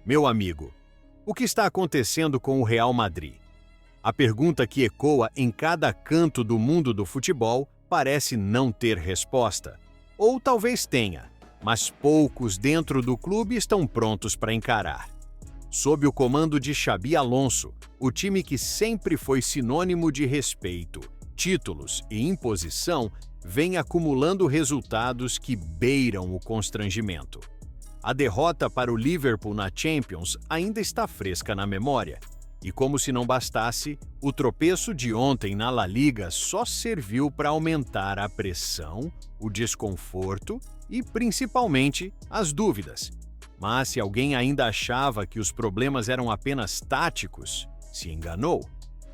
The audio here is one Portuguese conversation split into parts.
Meu amigo, o que está acontecendo com o Real Madrid? A pergunta que ecoa em cada canto do mundo do futebol parece não ter resposta. Ou talvez tenha, mas poucos dentro do clube estão prontos para encarar. Sob o comando de Xabi Alonso, o time que sempre foi sinônimo de respeito, títulos e imposição, vem acumulando resultados que beiram o constrangimento. A derrota para o Liverpool na Champions ainda está fresca na memória. E como se não bastasse, o tropeço de ontem na La Liga só serviu para aumentar a pressão, o desconforto e, principalmente, as dúvidas. Mas se alguém ainda achava que os problemas eram apenas táticos, se enganou.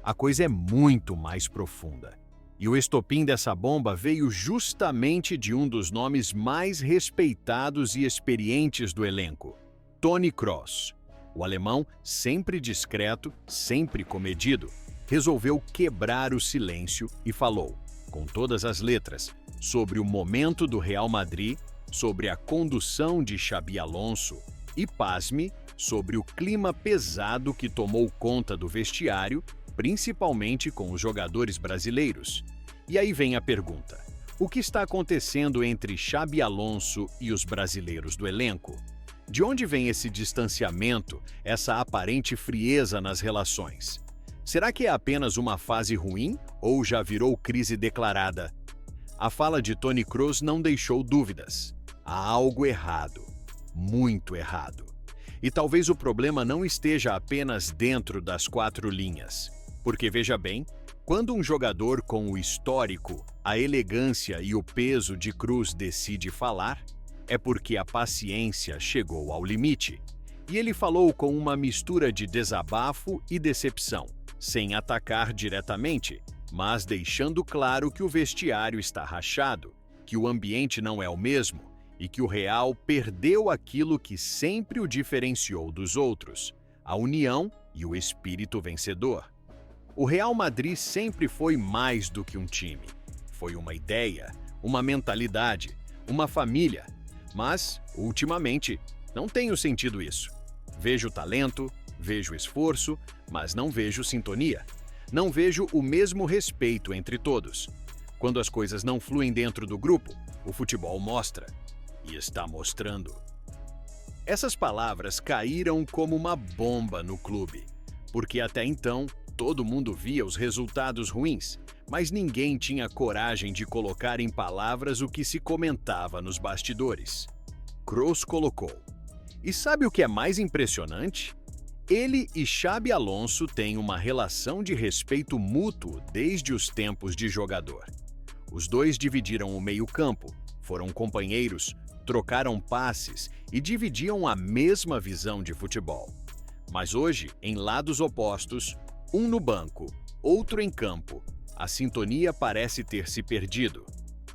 A coisa é muito mais profunda. E o estopim dessa bomba veio justamente de um dos nomes mais respeitados e experientes do elenco, Toni Kroos. O alemão, sempre discreto, sempre comedido, resolveu quebrar o silêncio e falou, com todas as letras, sobre o momento do Real Madrid, sobre a condução de Xabi Alonso e, pasme, sobre o clima pesado que tomou conta do vestiário, principalmente com os jogadores brasileiros. E aí vem a pergunta: o que está acontecendo entre Xabi Alonso e os brasileiros do elenco? De onde vem esse distanciamento, essa aparente frieza nas relações? Será que é apenas uma fase ruim ou já virou crise declarada? A fala de Toni Kroos não deixou dúvidas. Há algo errado, muito errado. E talvez o problema não esteja apenas dentro das quatro linhas. Porque veja bem, quando um jogador com o histórico, a elegância e o peso de Kroos decide falar, é porque a paciência chegou ao limite. E ele falou com uma mistura de desabafo e decepção, sem atacar diretamente, mas deixando claro que o vestiário está rachado, que o ambiente não é o mesmo e que o Real perdeu aquilo que sempre o diferenciou dos outros, a união e o espírito vencedor. O Real Madrid sempre foi mais do que um time. Foi uma ideia, uma mentalidade, uma família. Mas, ultimamente, não tenho sentido isso. Vejo talento, vejo esforço, mas não vejo sintonia. Não vejo o mesmo respeito entre todos. Quando as coisas não fluem dentro do grupo, o futebol mostra. E está mostrando. Essas palavras caíram como uma bomba no clube, porque até então todo mundo via os resultados ruins, mas ninguém tinha coragem de colocar em palavras o que se comentava nos bastidores. Kroos colocou. E sabe o que é mais impressionante? Ele e Xabi Alonso têm uma relação de respeito mútuo desde os tempos de jogador. Os dois dividiram o meio-campo, foram companheiros, trocaram passes e dividiam a mesma visão de futebol. Mas hoje, em lados opostos, um no banco, outro em campo, a sintonia parece ter se perdido.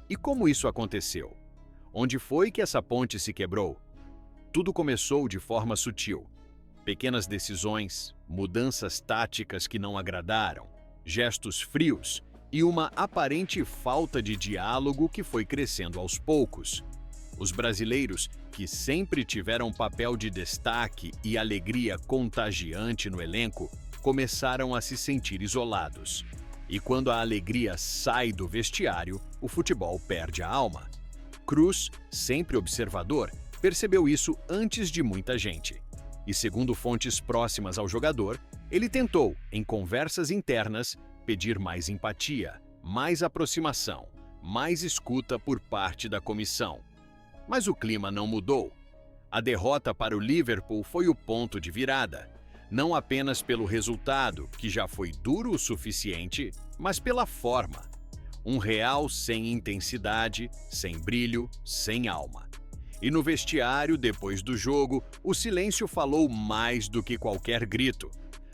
E como isso aconteceu? Onde foi que essa ponte se quebrou? Tudo começou de forma sutil. Pequenas decisões, mudanças táticas que não agradaram, gestos frios e uma aparente falta de diálogo que foi crescendo aos poucos. Os brasileiros, que sempre tiveram papel de destaque e alegria contagiante no elenco, começaram a se sentir isolados. E quando a alegria sai do vestiário, o futebol perde a alma. Kroos, sempre observador, percebeu isso antes de muita gente. E segundo fontes próximas ao jogador, ele tentou, em conversas internas, pedir mais empatia, mais aproximação, mais escuta por parte da comissão. Mas o clima não mudou. A derrota para o Liverpool foi o ponto de virada. Não apenas pelo resultado, que já foi duro o suficiente, mas pela forma. Um Real sem intensidade, sem brilho, sem alma. E no vestiário, depois do jogo, o silêncio falou mais do que qualquer grito.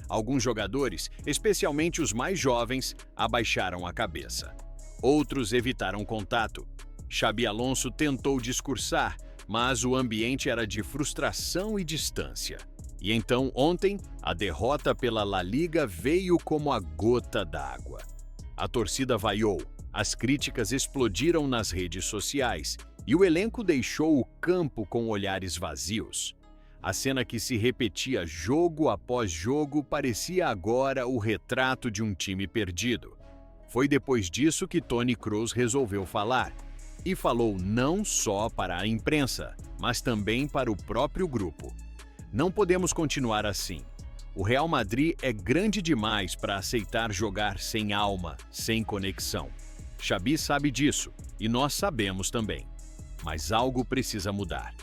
Alguns jogadores, especialmente os mais jovens, abaixaram a cabeça. Outros evitaram contato. Xabi Alonso tentou discursar, mas o ambiente era de frustração e distância. E então, ontem, a derrota pela La Liga veio como a gota d'água. A torcida vaiou, as críticas explodiram nas redes sociais e o elenco deixou o campo com olhares vazios. A cena que se repetia jogo após jogo parecia agora o retrato de um time perdido. Foi depois disso que Toni Kroos resolveu falar. E falou não só para a imprensa, mas também para o próprio grupo. Não podemos continuar assim. O Real Madrid é grande demais para aceitar jogar sem alma, sem conexão. Xabi sabe disso, e nós sabemos também. Mas algo precisa mudar.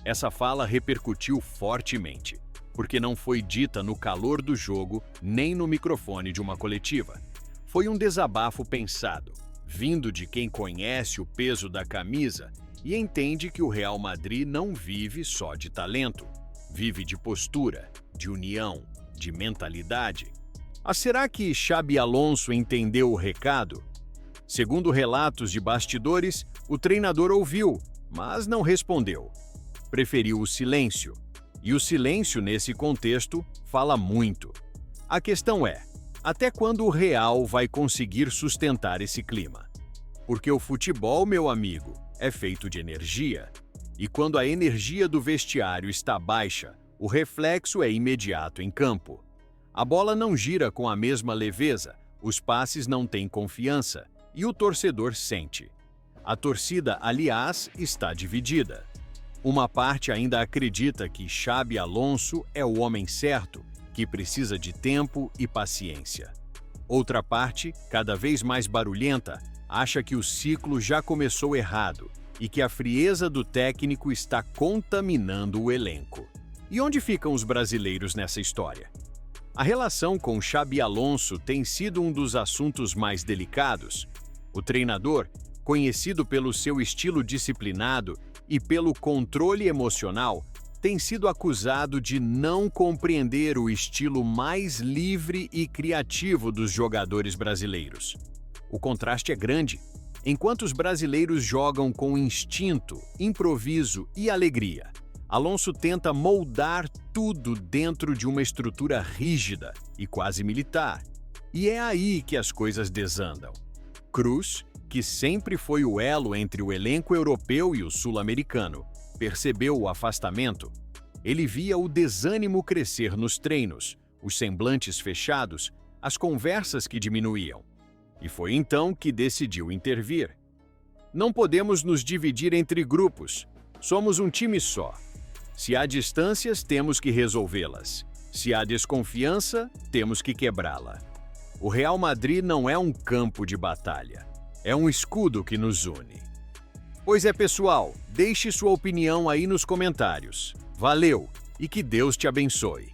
Essa fala repercutiu fortemente, porque não foi dita no calor do jogo nem no microfone de uma coletiva. Foi um desabafo pensado, vindo de quem conhece o peso da camisa e entende que o Real Madrid não vive só de talento, vive de postura, de união, de mentalidade. Mas será que Xabi Alonso entendeu o recado? Segundo relatos de bastidores, o treinador ouviu, mas não respondeu. Preferiu o silêncio. E o silêncio, nesse contexto, fala muito. A questão é, até quando o Real vai conseguir sustentar esse clima? Porque o futebol, meu amigo, é feito de energia. E quando a energia do vestiário está baixa, o reflexo é imediato em campo. A bola não gira com a mesma leveza, os passes não têm confiança e o torcedor sente. A torcida, aliás, está dividida. Uma parte ainda acredita que Xabi Alonso é o homem certo, que precisa de tempo e paciência. Outra parte, cada vez mais barulhenta, acha que o ciclo já começou errado e que a frieza do técnico está contaminando o elenco. E onde ficam os brasileiros nessa história? A relação com Xabi Alonso tem sido um dos assuntos mais delicados. O treinador, conhecido pelo seu estilo disciplinado e pelo controle emocional, tem sido acusado de não compreender o estilo mais livre e criativo dos jogadores brasileiros. O contraste é grande. Enquanto os brasileiros jogam com instinto, improviso e alegria, Alonso tenta moldar tudo dentro de uma estrutura rígida e quase militar. E é aí que as coisas desandam. Kroos, que sempre foi o elo entre o elenco europeu e o sul-americano, percebeu o afastamento. Ele via o desânimo crescer nos treinos, os semblantes fechados, as conversas que diminuíam. E foi então que decidiu intervir. Não podemos nos dividir entre grupos. Somos um time só. Se há distâncias, temos que resolvê-las. Se há desconfiança, temos que quebrá-la. O Real Madrid não é um campo de batalha. É um escudo que nos une. Pois é, pessoal, deixe sua opinião aí nos comentários. Valeu e que Deus te abençoe.